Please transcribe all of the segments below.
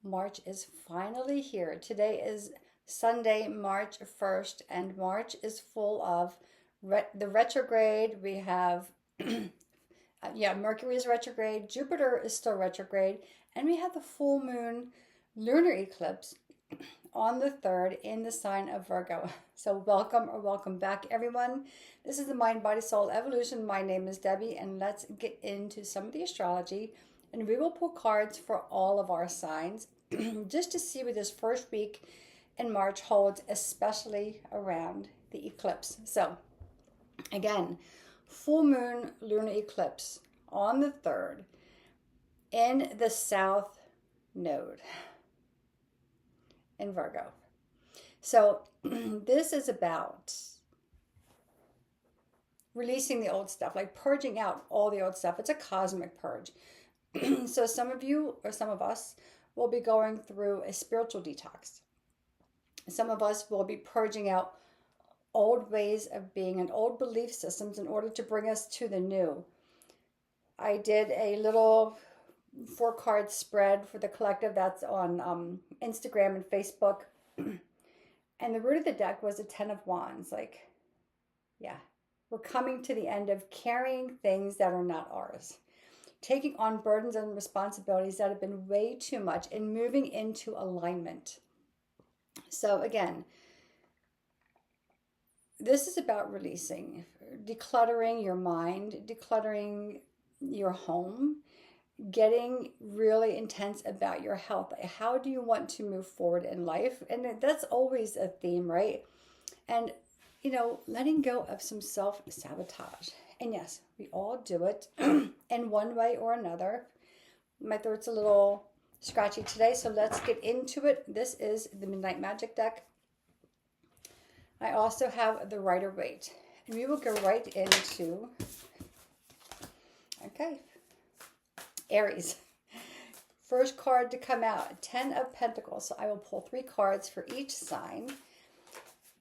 March is finally here. Today is Sunday, March 1st, and March is full of the retrograde. We have, yeah, Mercury is retrograde, Jupiter is still retrograde, and we have the full moon lunar eclipse on the 3rd in the sign of Virgo. So welcome or welcome back, everyone. This is the Mind, Body, Soul Evolution. My name is Debbie, and let's get into some of the astrology. And we will pull cards for all of our signs just to see what this first week in March holds, especially around the eclipse. So again, full moon lunar eclipse on the 3rd in the South Node in Virgo. So this is about releasing the old stuff, like purging out all the old stuff. It's a cosmic purge. So some of you or some of us will be going through a spiritual detox. Some of us will be purging out old ways of being and old belief systems in order to bring us to the new. I did a little 4-card spread for the collective that's on Instagram and Facebook. And the root of the deck was a 10 of Wands. Like, yeah, we're coming to the end of carrying things that are not ours, taking on burdens and responsibilities that have been way too much, and moving into alignment. So again, this is about releasing, decluttering your mind, decluttering your home, getting really intense about your health. How do you want to move forward in life? And that's always a theme, right? And, you know, letting go of some self-sabotage. And yes, we all do it in one way or another. My throat's a little scratchy today, so let's get into it. This is the Midnight Magic deck. I also have the Rider-Waite, and we will go right into, okay, Aries. First card to come out, 10 of Pentacles. So I will pull 3 cards for each sign.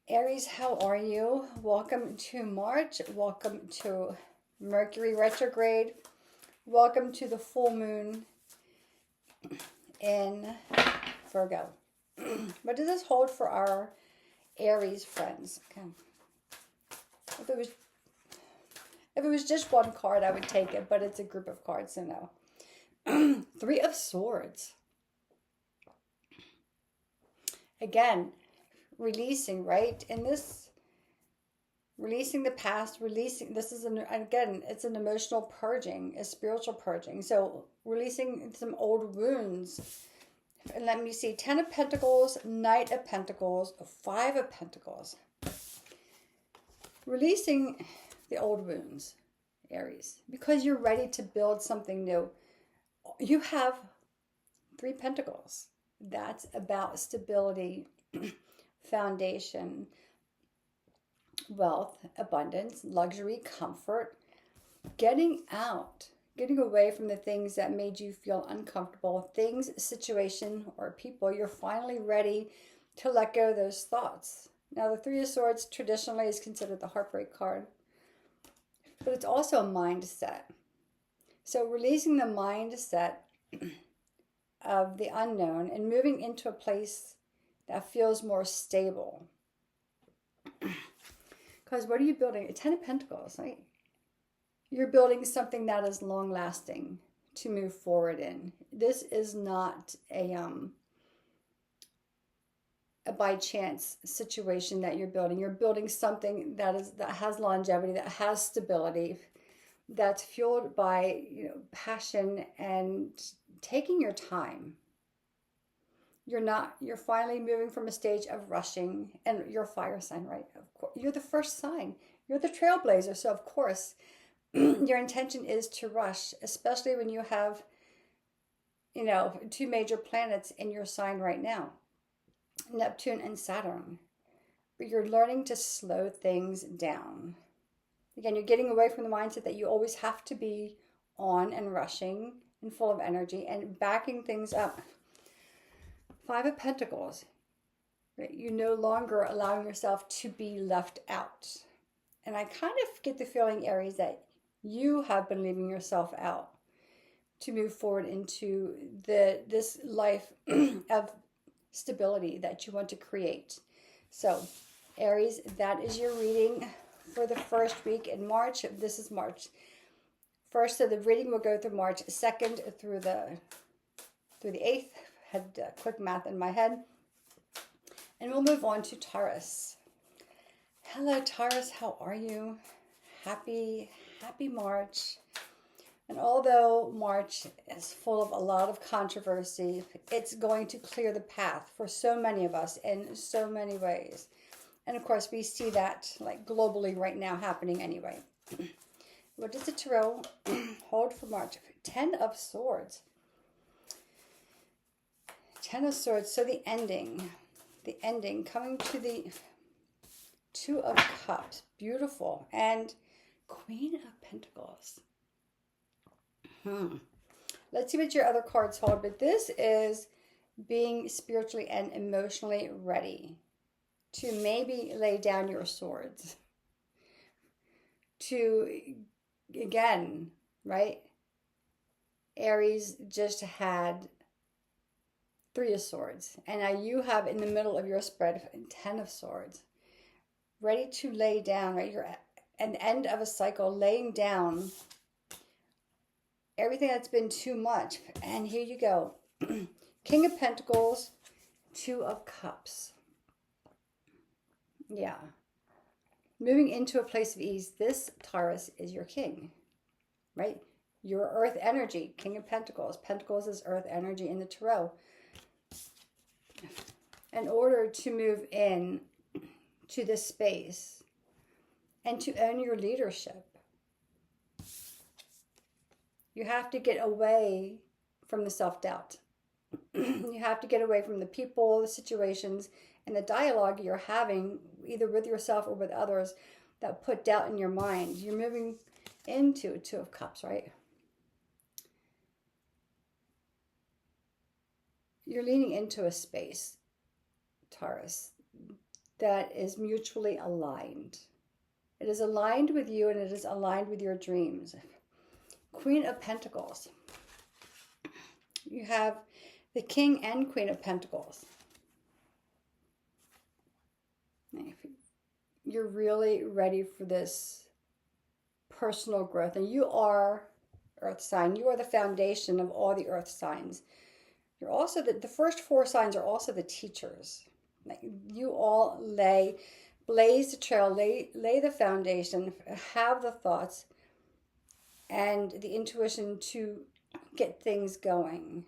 Aries, how are you? Welcome to March. Welcome to Mercury Retrograde. Welcome to the full moon in Virgo. What does this hold for our Aries friends? Okay. If it was just one card, I would take it, but it's a group of cards, so no. 3 of Swords. Again, releasing, right? In this, releasing the past, this is, again, it's an emotional purging, a spiritual purging. So releasing some old wounds. And let me see, 10 of Pentacles, Knight of Pentacles, 5 of Pentacles. Releasing the old wounds, Aries, because you're ready to build something new. You have 3 Pentacles. That's about stability, foundation, wealth, abundance, luxury, comfort, getting out, getting away from the things that made you feel uncomfortable, things, situation, or people. You're finally ready to let go of those thoughts. Now, the 3 of Swords traditionally is considered the heartbreak card, but it's also a mindset. So releasing the mindset of the unknown and moving into a place that feels more stable. Because what are you building? A 10 of Pentacles, right? You're building something that is long-lasting to move forward in. This is not a by chance situation that you're building. You're building something that has longevity, that has stability, that's fueled by, you know, passion and taking your time. You're finally moving from a stage of rushing, and you're a fire sign, right? Of course, you're the first sign. You're the trailblazer, so of course, your intention is to rush, especially when you have, you know, 2 major planets in your sign right now, Neptune and Saturn. But you're learning to slow things down. Again, you're getting away from the mindset that you always have to be on and rushing and full of energy, and backing things up. 5 of Pentacles. Right? You're no longer allowing yourself to be left out. And I kind of get the feeling, Aries, that you have been leaving yourself out to move forward into this life of stability that you want to create. So, Aries, that is your reading for the first week in March. This is March 1st, so the reading will go through March 2nd through the 8th. Had quick math in my head. And we'll move on to Taurus. Hello, Taurus. How are you? Happy March. And although March is full of a lot of controversy, it's going to clear the path for so many of us in so many ways. And of course, we see that like globally right now happening anyway. What does the tarot hold for March? 10 of Swords. 10 of Swords. So the ending coming to the 2 of Cups. Beautiful. And Queen of Pentacles. Let's see what your other cards hold. But this is being spiritually and emotionally ready to maybe lay down your swords. To, again, right? Aries just had 3 of Swords. And now you have in the middle of your spread 10 of Swords. Ready to lay down, right? You're at an end of a cycle, laying down everything that's been too much. And here you go. King of Pentacles, 2 of Cups. Yeah. Moving into a place of ease. This, Taurus, is your king, right? Your earth energy, King of Pentacles. Pentacles is earth energy in the tarot. In order to move in to this space and to own your leadership, you have to get away from the self-doubt. You have to get away from the people, the situations, and the dialogue you're having, either with yourself or with others, that put doubt in your mind. You're moving into 2 of Cups, right? You're leaning into a space, Taurus, that is mutually aligned. It is aligned with you and it is aligned with your dreams. Queen of Pentacles. You have the King and Queen of Pentacles. You're really ready for this personal growth. And you are earth sign. You are the foundation of all the earth signs. You're also the first 4 signs are also the teachers. Like you all blaze the trail, lay the foundation, have the thoughts and the intuition to get things going.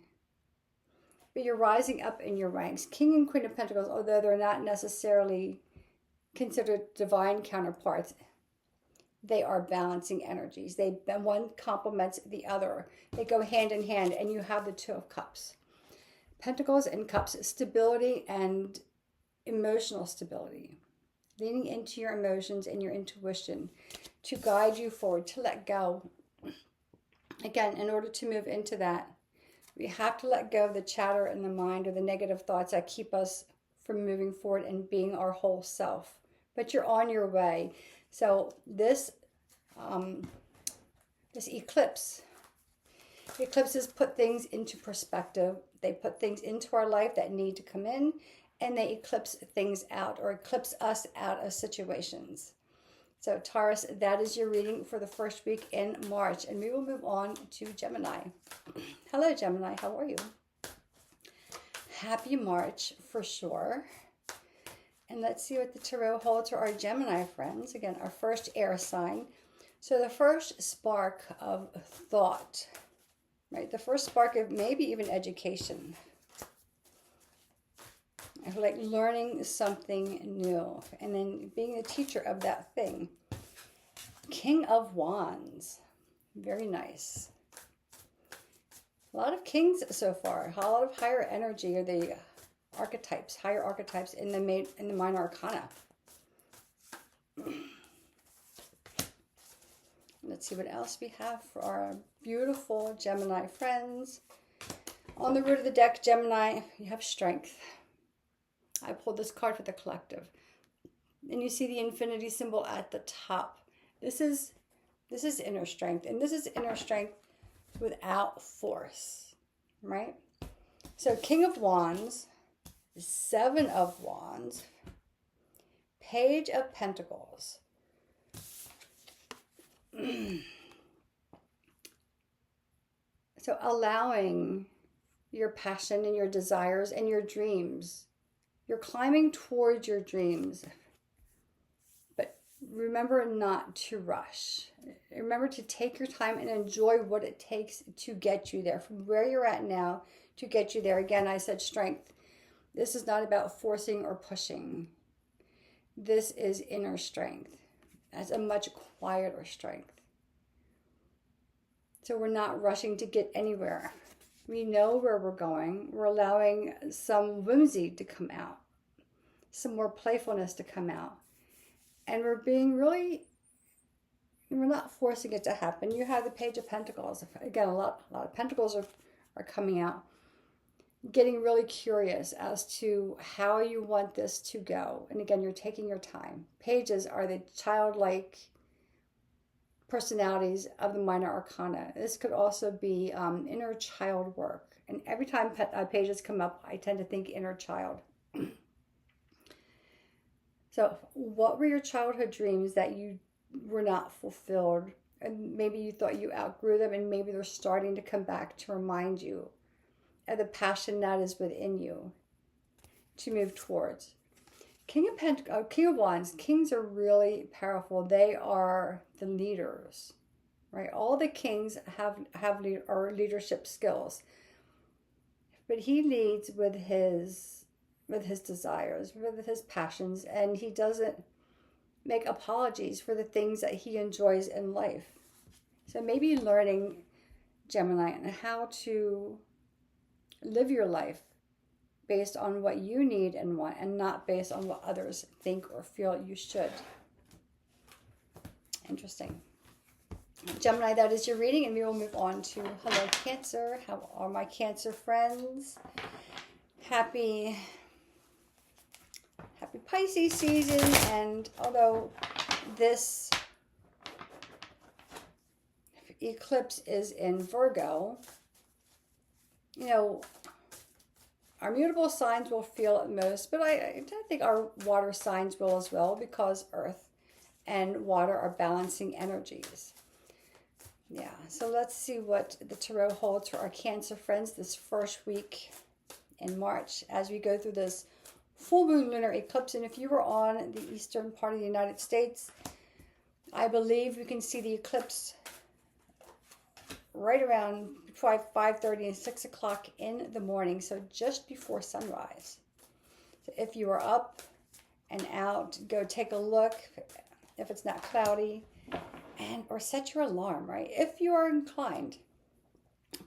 But you're rising up in your ranks. King and Queen of Pentacles, although they're not necessarily considered divine counterparts, they are balancing energies. One complements the other. They go hand in hand, and you have the 2 of Cups. Pentacles and Cups, stability and emotional stability. Leaning into your emotions and your intuition to guide you forward, to let go. Again, in order to move into that, we have to let go of the chatter in the mind or the negative thoughts that keep us from moving forward and being our whole self. But you're on your way. So this eclipse, eclipses put things into perspective. They put things into our life that need to come in, and they eclipse things out or eclipse us out of situations. So Taurus, that is your reading for the first week in March. And we will move on to Gemini. Hello, Gemini. How are you? Happy March for sure. And let's see what the tarot holds for our Gemini friends. Again, our first air sign. So the first spark of thought, right? The first spark of maybe even education. Of like learning something new and then being the teacher of that thing. King of Wands. Very nice. A lot of kings so far. A lot of higher energy or the archetypes, higher archetypes in the minor arcana. Let's see what else we have for our beautiful Gemini friends. On the root of the deck, Gemini, you have strength. I pulled this card for the collective. And you see the infinity symbol at the top. This is inner strength. And this is inner strength without force, right? So King of Wands, Seven of Wands, Page of Pentacles. So allowing your passion and your desires and your dreams. You're climbing towards your dreams. But remember not to rush. Remember to take your time and enjoy what it takes to get you there. From where you're at now to get you there. Again, I said strength. This is not about forcing or pushing. This is inner strength. That's a much quieter strength. So we're not rushing to get anywhere. We know where we're going. We're allowing some whimsy to come out, some more playfulness to come out. And we're being really, we're not forcing it to happen. You have the Page of Pentacles. Again, a lot of Pentacles are coming out. Getting really curious as to how you want this to go. And again, you're taking your time. Pages are the childlike personalities of the minor arcana. This could also be inner child work. And every time pages come up, I tend to think inner child. So what were your childhood dreams that you were not fulfilled? And maybe you thought you outgrew them, and maybe they're starting to come back to remind you of the passion that is within you to move towards. King of Wands, kings are really powerful. They are the leaders, right? All the kings have leadership skills, but he leads with his desires, with his passions, and he doesn't make apologies for the things that he enjoys in life. So maybe learning, Gemini, on how to live your life based on what you need and want, and not based on what others think or feel you should. Interesting. Gemini, that is your reading, and we will move on to hello Cancer. How are my Cancer friends? Happy Pisces season. And although this eclipse is in Virgo, you know, our mutable signs will feel it most, but I think our water signs will as well, because Earth and water are balancing energies. Yeah, so let's see what the Tarot holds for our Cancer friends this first week in March as we go through this full moon lunar eclipse. And if you were on the eastern part of the United States, I believe we can see the eclipse right around 5:30 and 6 o'clock in the morning, so just before sunrise. So if you are up and out, go take a look if it's not cloudy, and or set your alarm, right? If you are inclined.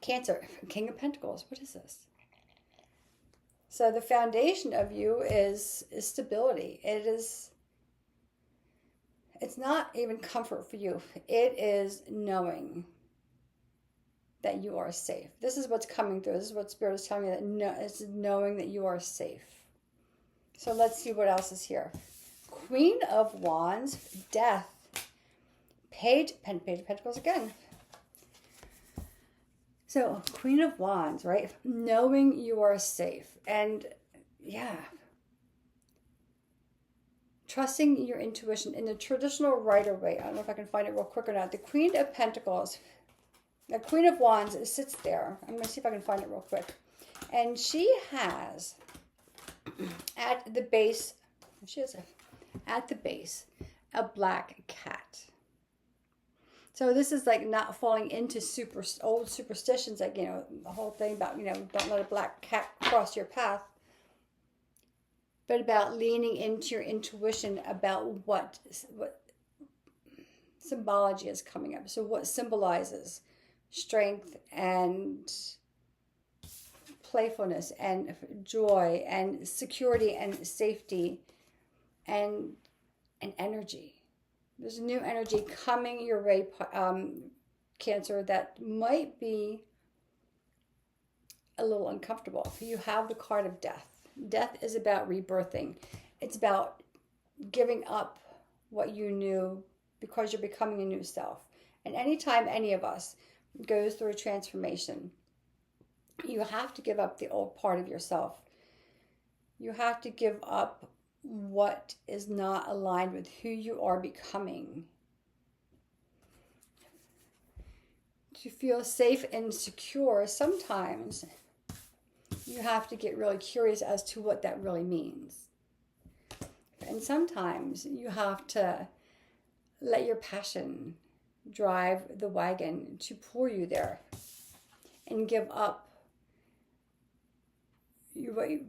Cancer, King of Pentacles, what is this? So the foundation of you is stability. It's not even comfort for you. It is knowing that you are safe. This is what's coming through. This is what Spirit is telling me, that it's knowing that you are safe. So let's see what else is here. Queen of Wands, Death, Page of Pentacles again. So Queen of Wands, right? Knowing you are safe. And yeah, trusting your intuition in the traditional Rider way. I don't know if I can find it real quick or not. The Queen of Pentacles, the Queen of Wands sits there. I'm going to see if I can find it real quick. And she has at the base, a black cat. So this is like not falling into old superstitions, like, you know, the whole thing about, you know, don't let a black cat cross your path, but about leaning into your intuition about what symbology is coming up. So what symbolizes strength and playfulness and joy and security and safety and energy. There's a new energy coming your way, Cancer, that might be a little uncomfortable. You have the card of death. Death is about rebirthing. It's about giving up what you knew because you're becoming a new self. And anytime any of us goes through a transformation. You have to give up the old part of yourself. You have to give up what is not aligned with who you are becoming. To feel safe and secure, sometimes you have to get really curious as to what that really means. And sometimes you have to let your passion drive the wagon to pull you there and give up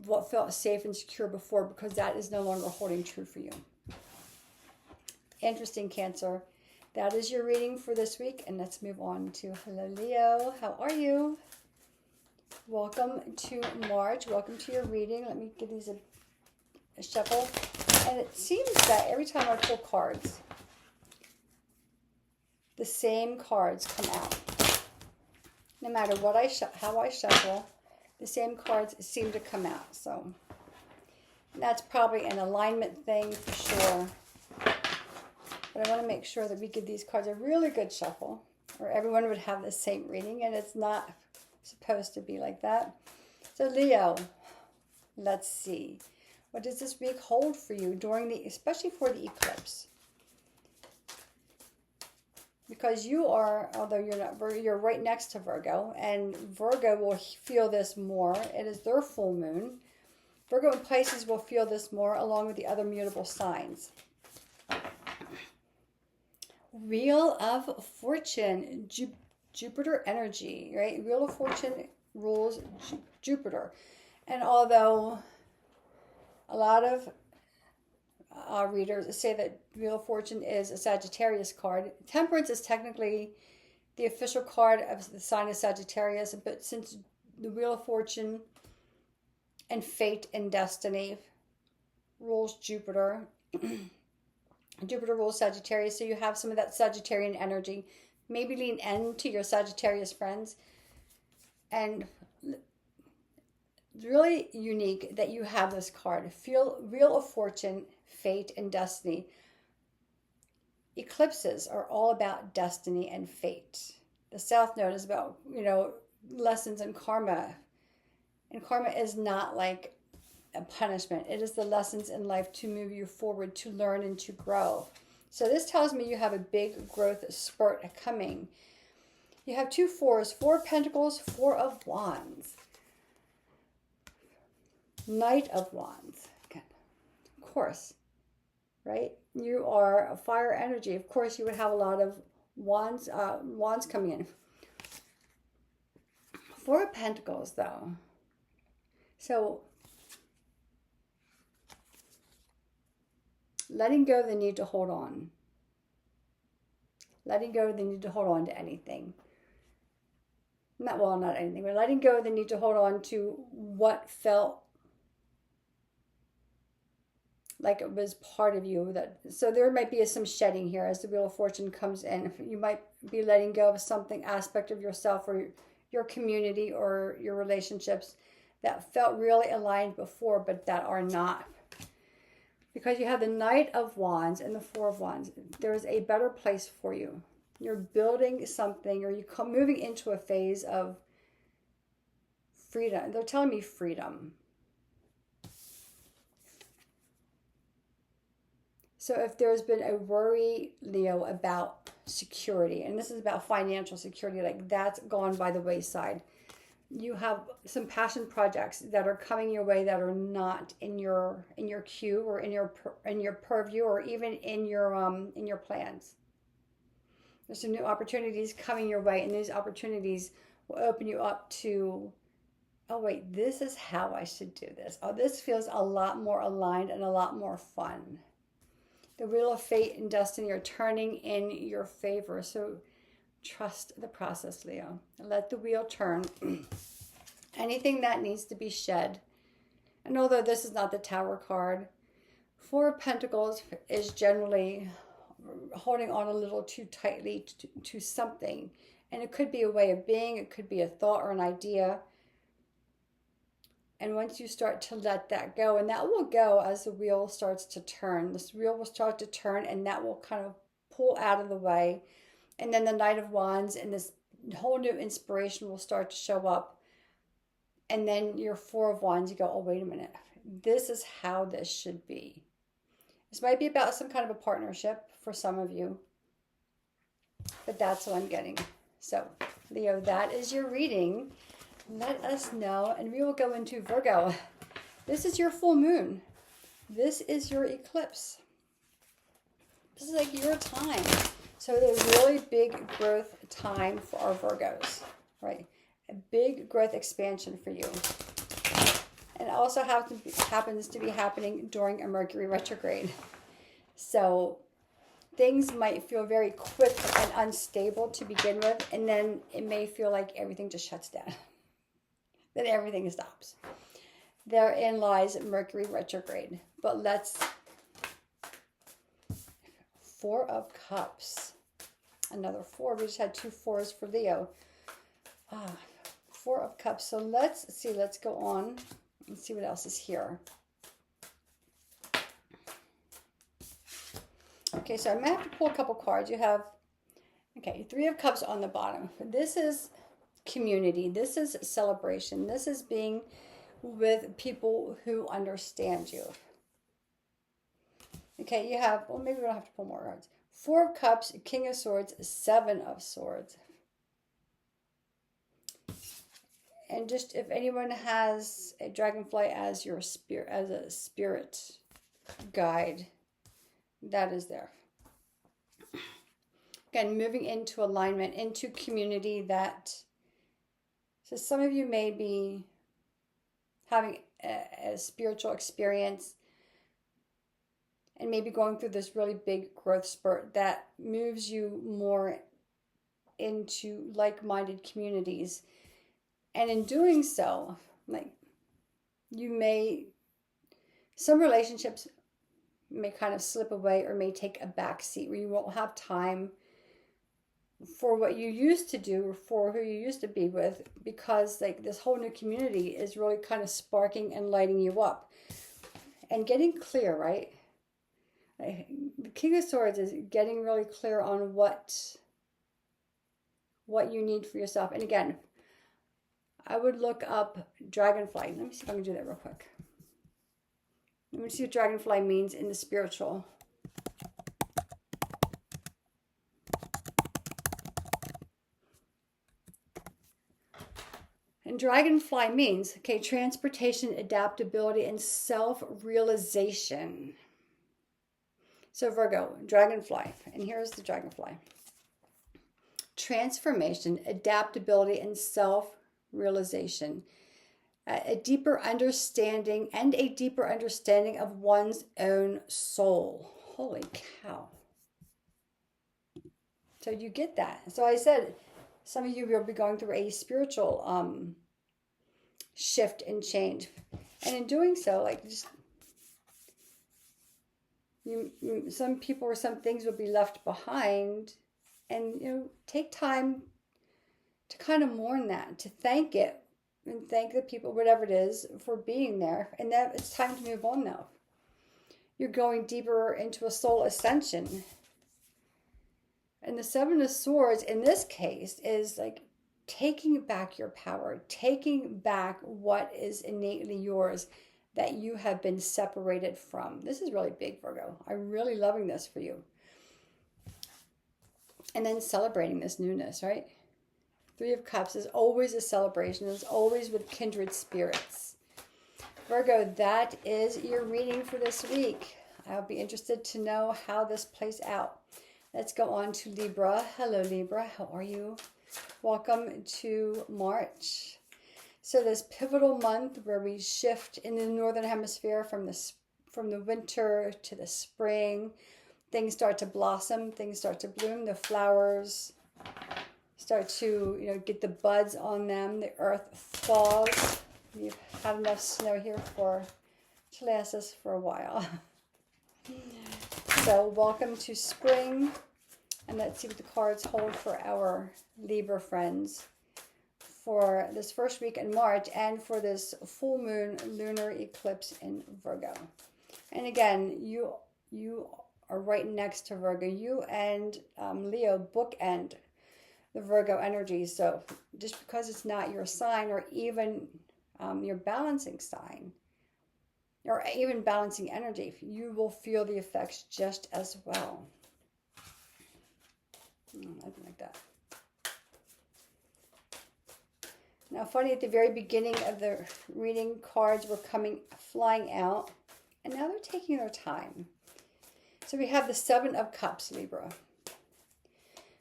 what felt safe and secure before, because that is no longer holding true for you. Interesting, Cancer. That is your reading for this week, and let's move on to hello, Leo. How are you? Welcome to March. Welcome to your reading. Let me give these a shuffle. And it seems that every time I pull cards, the same cards come out. No matter what how I shuffle, the same cards seem to come out. So that's probably an alignment thing for sure. But I want to make sure that we give these cards a really good shuffle, or everyone would have the same reading, and it's not supposed to be like that. So Leo, let's see. What does this week hold for you especially for the eclipse? Because you are, although you're not, you're right next to Virgo, and Virgo will feel this more. It is their full moon. Virgo and Pisces will feel this more, along with the other mutable signs. Wheel of Fortune, Jupiter energy, right? Wheel of Fortune rules Jupiter. And although a lot of readers say that Wheel of Fortune is a Sagittarius card, Temperance is technically the official card of the sign of Sagittarius, but since the Wheel of Fortune and fate and destiny rules Jupiter, Jupiter rules Sagittarius, so you have some of that Sagittarian energy. Maybe lean into your Sagittarius friends. And it's really unique that you have this card. Wheel of Fortune, fate, and destiny. Eclipses are all about destiny and fate. The South Node is about, lessons and karma. And karma is not like a punishment. It is the lessons in life to move you forward, to learn and to grow. So this tells me you have a big growth spurt coming. You have 2 fours, 4 of Pentacles, 4 of Wands. Knight of Wands. Again, of course, right? You are a fire energy. Of course, you would have a lot of wands coming in. 4 of Pentacles, though. So letting go of the need to hold on. Letting go of the need to hold on to anything. Not anything, but letting go of the need to hold on to what felt like it was part of you. So there might be some shedding here as the Wheel of Fortune comes in. You might be letting go of something, aspect of yourself or your community or your relationships that felt really aligned before, but that are not. Because you have the Knight of Wands and the 4 of Wands. There's a better place for you. You're building something, or you're moving into a phase of freedom. They're telling me freedom. So if there's been a worry, Leo, about security, and this is about financial security, like that's gone by the wayside. You have some passion projects that are coming your way that are not in your queue or in your purview or even in your plans. There's some new opportunities coming your way, and these opportunities will open you up to, oh wait, this is how I should do this. Oh, this feels a lot more aligned and a lot more fun. The Wheel of Fate and Destiny are turning in your favor. So trust the process, Leo. Let the wheel turn. Anything that needs to be shed. And although this is not the Tower card, 4 of Pentacles is generally holding on a little too tightly to something. And it could be a way of being. It could be a thought or an idea. And once you start to let that go, and that will go as the wheel starts to turn. This wheel will start to turn, and that will kind of pull out of the way. And then the Knight of Wands and this whole new inspiration will start to show up. And then your Four of Wands, you go, oh, wait a minute. This is how this should be. This might be about some kind of a partnership for some of you. But that's what I'm getting. So, Leo, that is your reading. Let us know. And we will go into Virgo. This is your full moon. This is your eclipse. This is like your time. So a really big growth time for our Virgos, right? A big growth expansion for you. And it also happens to be happening during a Mercury retrograde. So things might feel very quick and unstable to begin with, and then it may feel like everything just shuts down. Then everything stops. Therein lies Mercury retrograde. But let's... Four of Cups. Another four. We just had 2 4s for Leo. Four of Cups. So let's see. Let's go on and see what else is here. Okay, so I might have to pull a couple cards. You have, okay, 3 of Cups on the bottom. This is community. This is celebration. This is being with people who understand you. Okay, you have, well, maybe we don't have to pull more cards. 4 of Cups, King of Swords, 7 of Swords. And just if anyone has a dragonfly as your spirit, as a spirit guide, that is there. Again, moving into alignment, into community that, so some of you may be having a spiritual experience and maybe going through this really big growth spurt that moves you more into like-minded communities. And in doing so, like, you may, some relationships may kind of slip away or may take a back seat where you won't have time for what you used to do or for who you used to be with, because like this whole new community is really kind of sparking and lighting you up and getting clear, right? The King of Swords is getting really clear on what you need for yourself. And again, I would look up dragonfly. Let me see if I can do that real quick. Let me see what dragonfly means in the spiritual. And dragonfly means, okay, transportation, adaptability, and self-realization. So Virgo, dragonfly, and here's the dragonfly. Transformation, adaptability, and self-realization. A deeper understanding of one's own soul. Holy cow. So you get that. So I said, some of you will be going through a spiritual shift and change. And in doing so, like, just some people or some things will be left behind, and take time to kind of mourn that, to thank it, and thank the people, whatever it is, for being there. And that it's time to move on now. You're going deeper into a soul ascension. And the 7 of Swords in this case is like taking back your power, taking back what is innately yours that you have been separated from. This is really big, Virgo. I'm really loving this for you. And then celebrating this newness, right? 3 of Cups is always a celebration. It's always with kindred spirits. Virgo, that is your reading for this week. I'll be interested to know how this plays out. Let's go on to Libra. Hello, Libra. How are you? Welcome to March. So this pivotal month where we shift in the northern hemisphere from the winter to the spring. Things start to blossom. Things start to bloom. The flowers start to, get the buds on them. The earth thaws. We've had enough snow here to last us for a while. So welcome to spring. And let's see what the cards hold for our Libra friends for this first week in March and for this full moon lunar eclipse in Virgo. And again, you are right next to Virgo. You and Leo bookend the Virgo energy. So just because it's not your sign, or even your balancing sign, or even balancing energy, you will feel the effects just as well. Nothing like that. Now, funny, at the very beginning of the reading, cards were flying out, and now they're taking their time. So we have the Seven of Cups, Libra.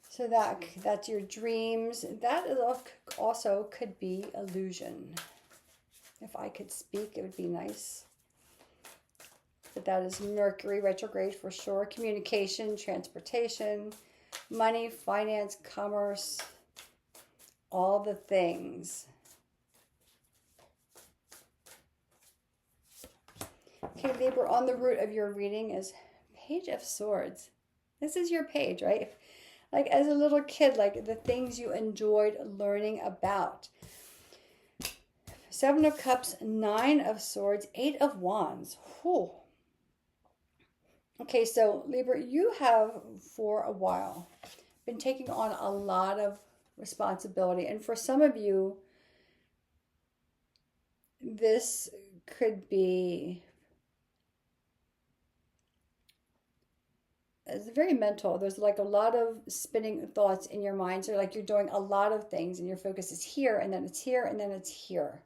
So that's your dreams. That is also could be illusion. If I could speak, it would be nice. But that is Mercury retrograde for sure. Communication, transportation, money, finance, commerce, all the things. Okay, Libra, on the root of your reading is Page of Swords. This is your page, right? Like as a little kid, like the things you enjoyed learning about. Seven of Cups, Nine of Swords, Eight of Wands. Whew. Okay, so Libra, you have for a while been taking on a lot of responsibility. And for some of you, this could be, it's very mental. There's like a lot of spinning thoughts in your mind. So like you're doing a lot of things and your focus is here, and then it's here, and then it's here.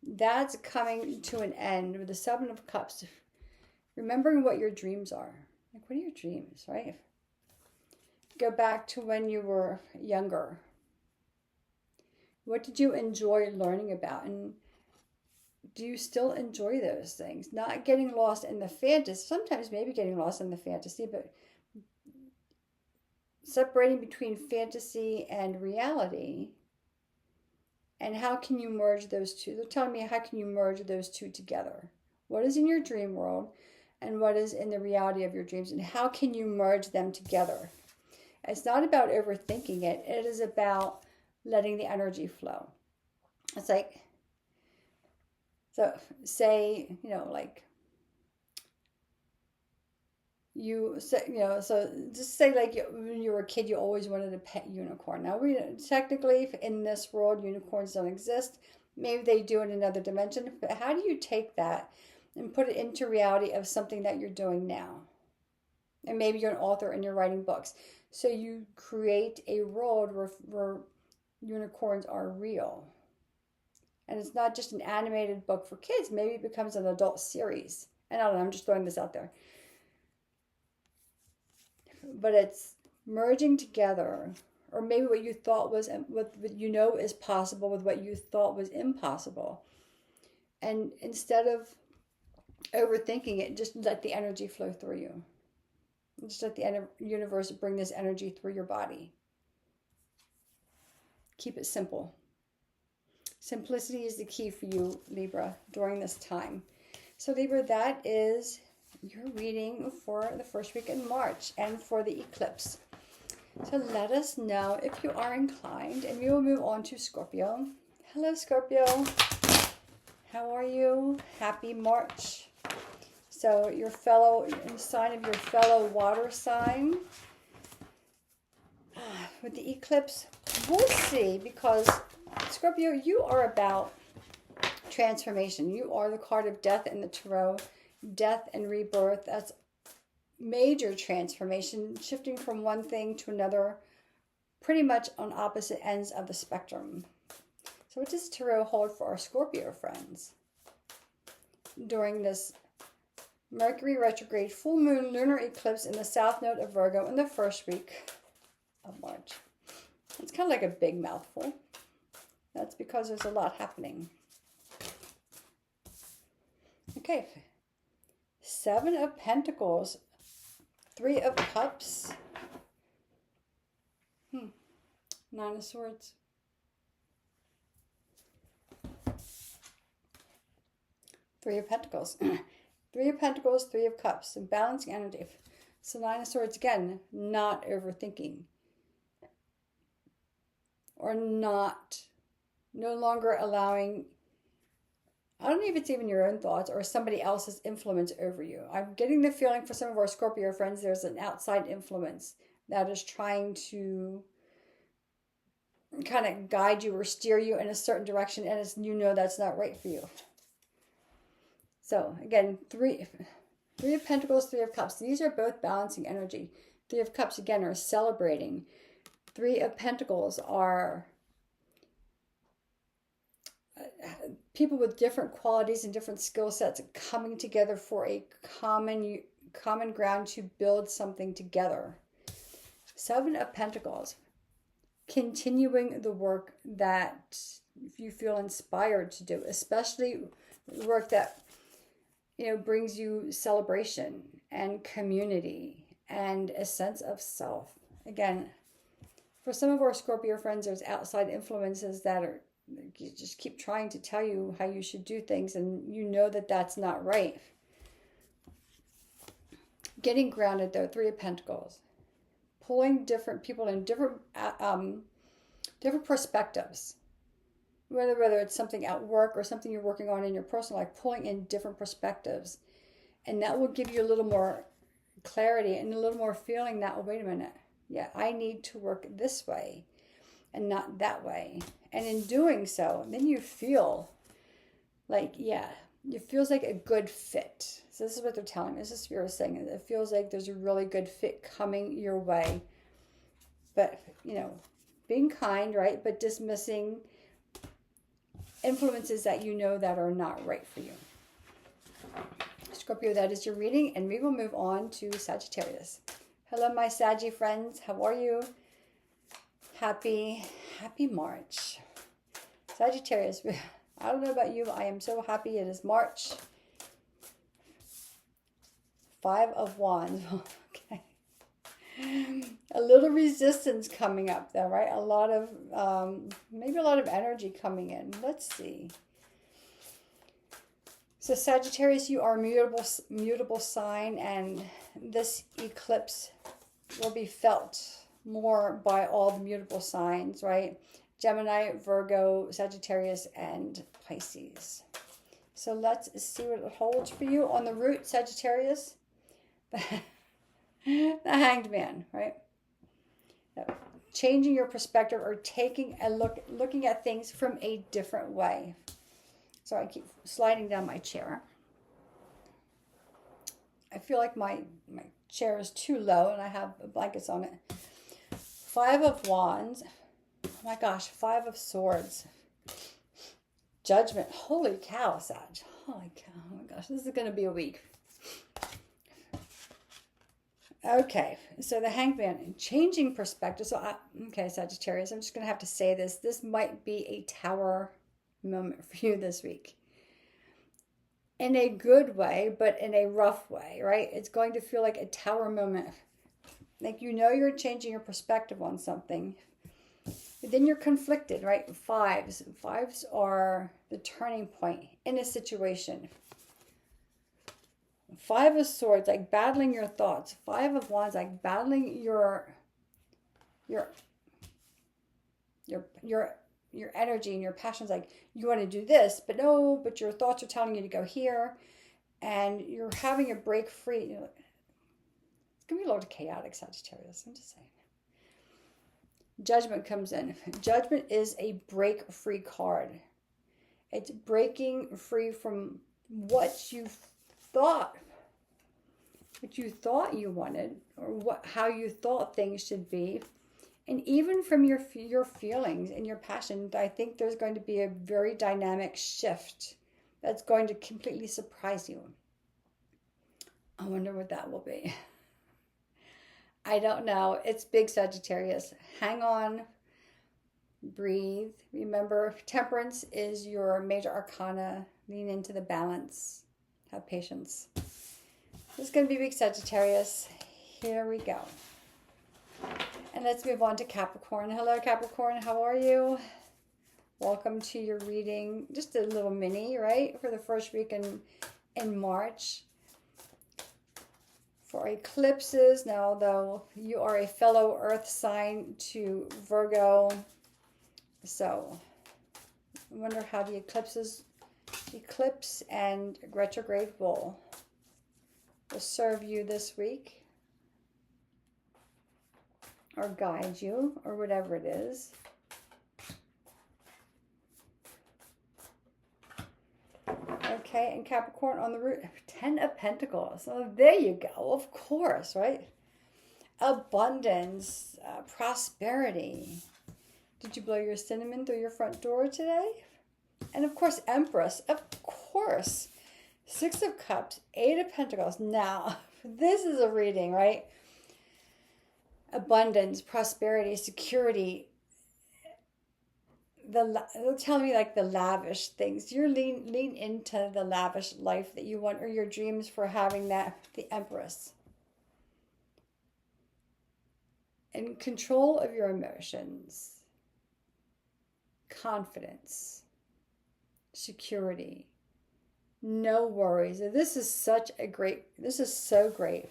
That's coming to an end with the Seven of Cups. Remembering what your dreams are. Like, what are your dreams, right? Go back to when you were younger. What did you enjoy learning about? And do you still enjoy those things? Not getting lost in the fantasy. Sometimes maybe getting lost in the fantasy, but separating between fantasy and reality. And how can you merge those two? They're telling me, how can you merge those two together? What is in your dream world and what is in the reality of your dreams? And how can you merge them together? It's not about overthinking it. It is about letting the energy flow. It's like, so say, like you say, so just say like when you were a kid, you always wanted a pet unicorn. Now, technically in this world, unicorns don't exist. Maybe they do in another dimension, but how do you take that and put it into reality of something that you're doing now? And maybe you're an author and you're writing books. So you create a world where unicorns are real. And it's not just an animated book for kids. Maybe it becomes an adult series. And I don't know, I'm just throwing this out there. But it's merging together, or maybe what you thought was, what is possible with what you thought was impossible. And instead of overthinking it, just let the energy flow through you. Just let the universe bring this energy through your body. Keep it simple. Simplicity is the key for you, Libra, during this time. So Libra, that is your reading for the first week in March and for the eclipse. So let us know if you are inclined, and we will move on to Scorpio. Hello, Scorpio. How are you? Happy March. So your sign of your fellow water sign. With the eclipse, we'll see, because Scorpio, you are about transformation. You are the card of death in the tarot. Death and rebirth. That's major transformation, shifting from one thing to another, pretty much on opposite ends of the spectrum. So what does tarot hold for our Scorpio friends during this Mercury retrograde full moon lunar eclipse in the south node of Virgo in the first week of March? It's kind of like a big mouthful. That's because there's a lot happening. Okay. Seven of Pentacles, Three of Cups, Nine of Swords, Three of Pentacles, Three of Pentacles, Three of Cups, and balancing energy. So Nine of Swords, again, not overthinking, or no longer allowing, I don't know if it's even your own thoughts or somebody else's influence over you. I'm getting the feeling for some of our Scorpio friends, there's an outside influence that is trying to kind of guide you or steer you in a certain direction, and you know that's not right for you. So again, three of Pentacles, Three of Cups. These are both balancing energy. Three of Cups, again, are celebrating. Three of Pentacles are people with different qualities and different skill sets coming together for a common ground to build something together. Seven of Pentacles, continuing the work that you feel inspired to do, especially work that brings you celebration and community and a sense of self. Again, for some of our Scorpio friends, there's outside influences that are just keep trying to tell you how you should do things, and you know that that's not right. Getting grounded, though, Three of Pentacles, pulling different people in different perspectives, whether it's something at work or something you're working on in your personal life, pulling in different perspectives, and that will give you a little more clarity and a little more feeling that, oh, wait a minute, yeah, I need to work this way and not that way. And in doing so, then you feel like, yeah, it feels like a good fit. So this is what they're telling me. This is Spirit saying. It feels like there's a really good fit coming your way. But, being kind, right? But dismissing influences that you know that are not right for you. Scorpio, that is your reading. And we will move on to Sagittarius. Hello, my Saggy friends. How are you? Happy March. Sagittarius, I don't know about you, I am so happy it is March. Five of Wands. Okay. A little resistance coming up though, right? A lot of, maybe a lot of energy coming in. Let's see. So Sagittarius, you are mutable sign, and this eclipse will be felt more by all the mutable signs, right? Gemini, Virgo, Sagittarius, and Pisces. So let's see what it holds for you. On the root, Sagittarius, the Hanged Man, right? Changing your perspective or taking a looking at things from a different way. So I keep sliding down my chair. I feel like my chair is too low and I have blankets on it. Five of Wands. Oh my gosh, Five of Swords. Judgment. Holy cow, Sag. Holy cow. Oh my gosh, this is going to be a week. Okay, so the Hanged Man, changing perspective. So, okay, Sagittarius, I'm just going to have to say this. This might be a tower moment for you this week. In a good way, but in a rough way, right? It's going to feel like a tower moment. Like you're changing your perspective on something. But then you're conflicted, right? Fives are the turning point in a situation. Five of Swords, like battling your thoughts. Five of Wands, like battling your energy and your passions. Like you want to do this, but no, but your thoughts are telling you to go here, and you're having a break free. It's gonna be a little chaotic, Sagittarius. I'm just saying. Judgment comes in. Judgment is a break free card. It's breaking free from what you thought you wanted, or how you thought things should be, and even from your feelings and your passion. I think there's going to be a very dynamic shift that's going to completely surprise you. I wonder what that will be. I don't know. It's big, Sagittarius. Hang on. Breathe. Remember, Temperance is your major arcana. Lean into the balance. Have patience. This is going to be big, Sagittarius. Here we go. And let's move on to Capricorn. Hello, Capricorn. How are you? Welcome to your reading. Just a little mini, right? For the first week in March. For eclipses, now though, you are a fellow earth sign to Virgo. So, I wonder how the eclipse and retrograde will serve you this week. Or guide you, or whatever it is. Okay, and Capricorn on the root, 10 of Pentacles. So there you go, of course, right? Abundance, prosperity. Did you blow your cinnamon through your front door today? And of course, Empress, of course. 6 of Cups, 8 of Pentacles. Now, this is a reading, right? Abundance, prosperity, security. They'll tell me like the lavish things. You're lean into the lavish life that you want, or your dreams for having that, the Empress. In control of your emotions, confidence, security, no worries. This is so great.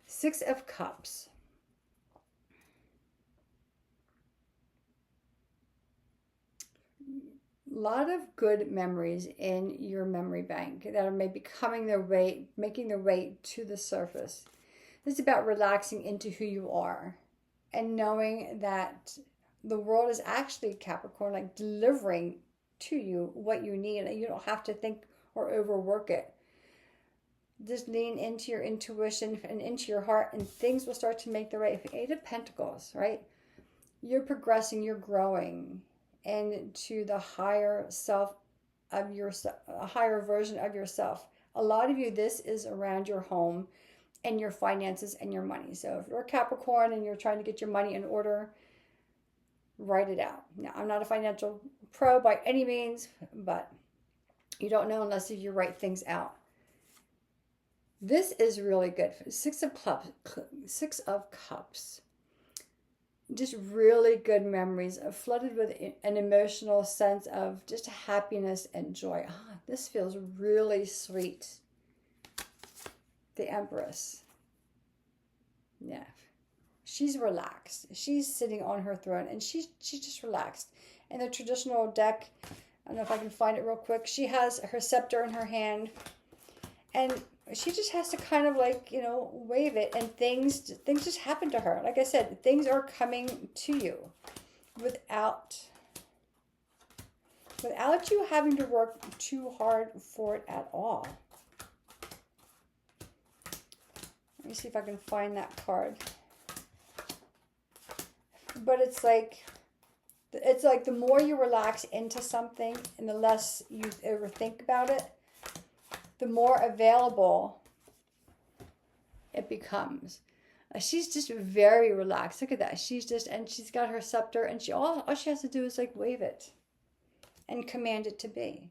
6 of Cups. A lot of good memories in your memory bank that are maybe making their way to the surface. This is about relaxing into who you are and knowing that the world is actually, Capricorn, like delivering to you what you need, and you don't have to think or overwork it. Just lean into your intuition and into your heart, and things will start to make their way. 8 of Pentacles, right? You're progressing, you're growing into the higher self of yourself, a higher version of yourself. A lot of you, this is around your home and your finances and your money. So if you're a Capricorn and you're trying to get your money in order, write it out. Now, I'm not a financial pro by any means, but you don't know unless you write things out. This is really good. 6 of Cups. Just really good memories, flooded with an emotional sense of just happiness and joy. This feels really sweet. The Empress. Yeah. She's relaxed. She's sitting on her throne, and she's just relaxed. In the traditional deck, I don't know if I can find it real quick, she has her scepter in her hand, and she just has to kind of like, wave it, and things just happen to her. Like I said, things are coming to you without you having to work too hard for it at all. Let me see if I can find that card. But it's like the more you relax into something and the less you overthink about it, the more available it becomes. She's just very relaxed. Look at that. She's got her scepter, and all she has to do is like wave it and command it to be.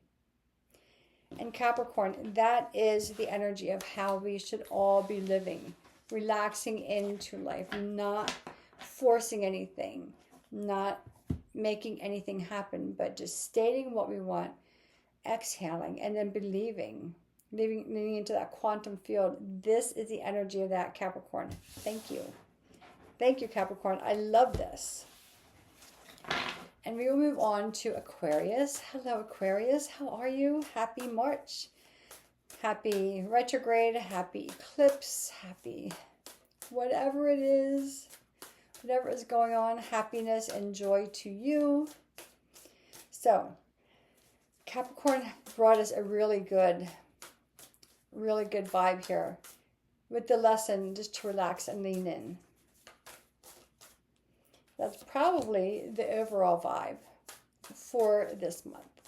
And Capricorn, that is the energy of how we should all be living. Relaxing into life, not forcing anything, not making anything happen, but just stating what we want, exhaling, and then believing. Leaning into that quantum field. This is the energy of that, Capricorn. Thank you. Thank you, Capricorn. I love this. And we will move on to Aquarius. Hello, Aquarius. How are you? Happy March. Happy retrograde. Happy eclipse. Happy whatever it is. Whatever is going on. Happiness and joy to you. So, Capricorn brought us a really good vibe here with the lesson just to relax and lean in. That's probably the overall vibe for this month.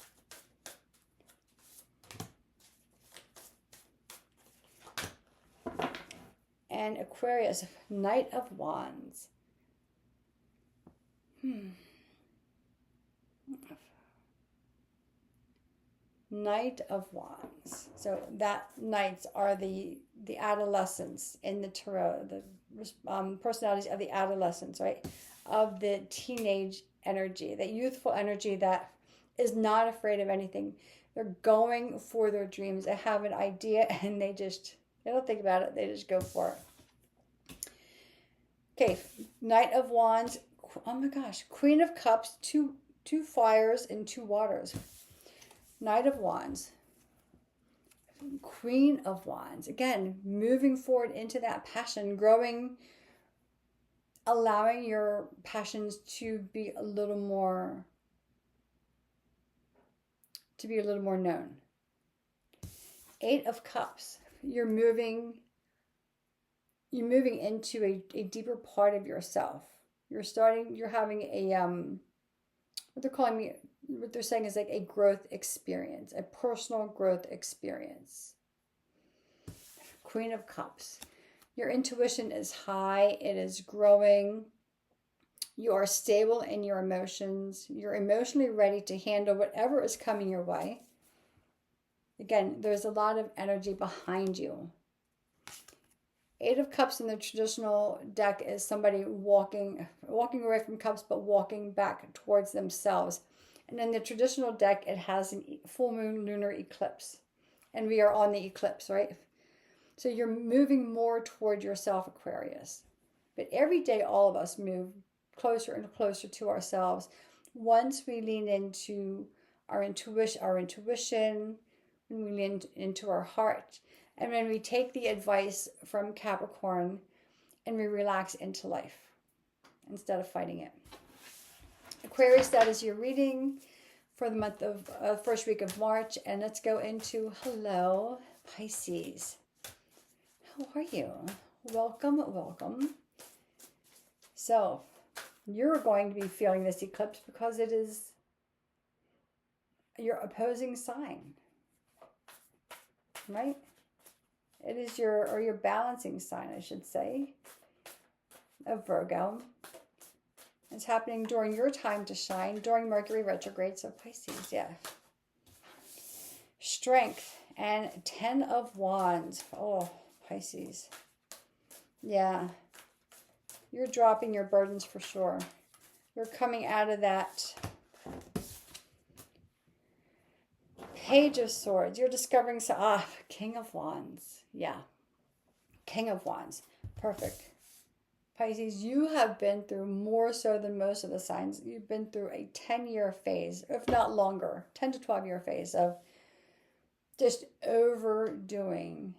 And Aquarius, Knight of Wands. Knight of Wands. So that knights are the adolescents in the tarot, the personalities of the adolescents, right? Of the teenage energy, that youthful energy that is not afraid of anything. They're going for their dreams. They have an idea and they don't think about it. They just go for it. Okay, Knight of Wands. Oh my gosh, Queen of Cups, two fires and 2 waters. Knight of Wands, Queen of Wands. Again, moving forward into that passion, growing, allowing your passions to be a little more known. Eight of Cups. You're moving into a deeper part of yourself. You're having a what they're saying is like a growth experience, a personal growth experience. Queen of Cups. Your intuition is high, it is growing. You are stable in your emotions. You're emotionally ready to handle whatever is coming your way. Again, there's a lot of energy behind you. Eight of Cups in the traditional deck is somebody walking away from cups, but walking back towards themselves. And in the traditional deck, it has a full moon lunar eclipse. And we are on the eclipse, right? So you're moving more toward yourself, Aquarius. But every day, all of us move closer and closer to ourselves. Once we lean into our intuition, when we lean into our heart, and when we take the advice from Capricorn and we relax into life instead of fighting it. Aquarius, that is your reading for the month of first week of March. And let's go into hello, Pisces. How are you? Welcome, welcome. So you're going to be feeling this eclipse because it is your opposing sign, right? It is your balancing sign, I should say, of Virgo. It's happening during your time to shine, during Mercury retrograde, so Pisces, yeah. Strength and 10 of Wands. Oh, Pisces. Yeah. You're dropping your burdens for sure. You're coming out of that Page of Swords. You're discovering, King of Wands. Yeah. King of Wands. Perfect. Pisces, you have been through more so than most of the signs. You've been through a 10-year phase, if not longer, 10 to 12-year phase of just overdoing,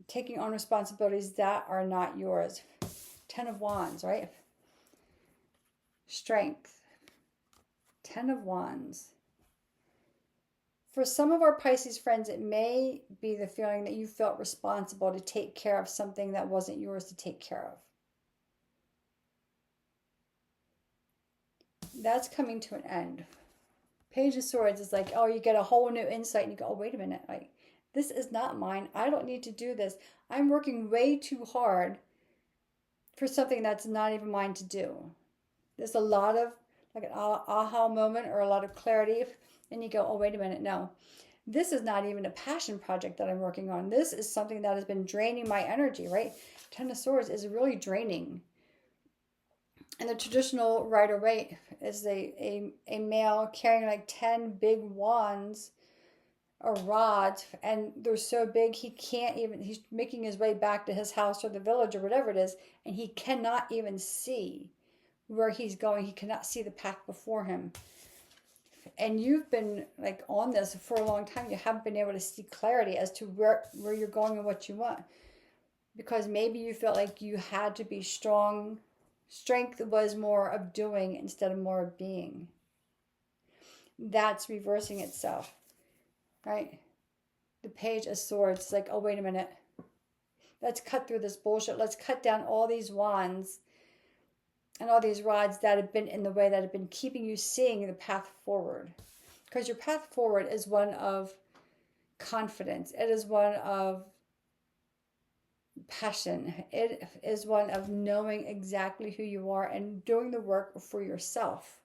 taking on responsibilities that are not yours. 10 of Wands, right? Strength. 10 of Wands. For some of our Pisces friends, it may be the feeling that you felt responsible to take care of something that wasn't yours to take care of. That's coming to an end. Page of Swords is like, oh, you get a whole new insight and you go, oh, wait a minute. Like, this is not mine. I don't need to do this. I'm working way too hard for something that's not even mine to do. There's a lot of like an aha moment or a lot of clarity. And you go, oh, wait a minute, no. This is not even a passion project that I'm working on. This is something that has been draining my energy, right? 10 of Swords is really draining. And the traditional Rider-Waite is a male carrying like 10 big wands or rods. And they're so big, he's making his way back to his house or the village or whatever it is. And he cannot even see where he's going. He cannot see the path before him. And you've been like on this for a long time. You haven't been able to see clarity as to where you're going and what you want. Because maybe you felt like you had to be strong. Strength was more of doing instead of more of being. That's reversing itself, right? The Page of Swords is like, oh, wait a minute. Let's cut through this bullshit. Let's cut down all these wands and all these rods that have been in the way, that have been keeping you seeing the path forward. Because your path forward is one of confidence. It is one of passion. It is one of knowing exactly who you are and doing the work for yourself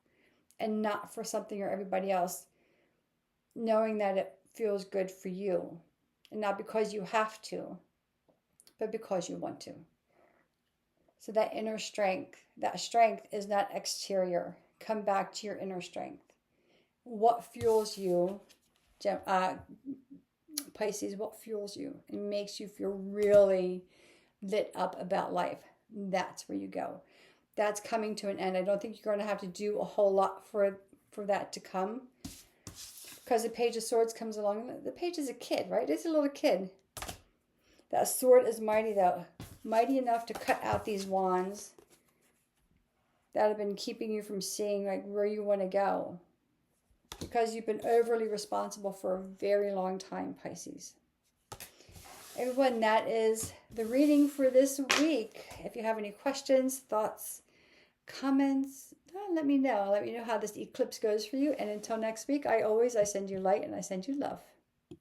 and not for something or everybody else. Knowing that it feels good for you. And not because you have to, but because you want to. So that inner strength, that strength is not exterior. Come back to your inner strength. What fuels you, Pisces, what fuels you and makes you feel really lit up about life? That's where you go. That's coming to an end. I don't think you're going to have to do a whole lot for that to come. Because the Page of Swords comes along. The Page is a kid, right? It's a little kid. That sword is mighty, though. Mighty enough to cut out these wands that have been keeping you from seeing like where you want to go. because you've been overly responsible for a very long time, Pisces. Everyone, that is the reading for this week. If you have any questions, thoughts, comments, let me know. Let me know how this eclipse goes for you. And until next week, I send you light and I send you love.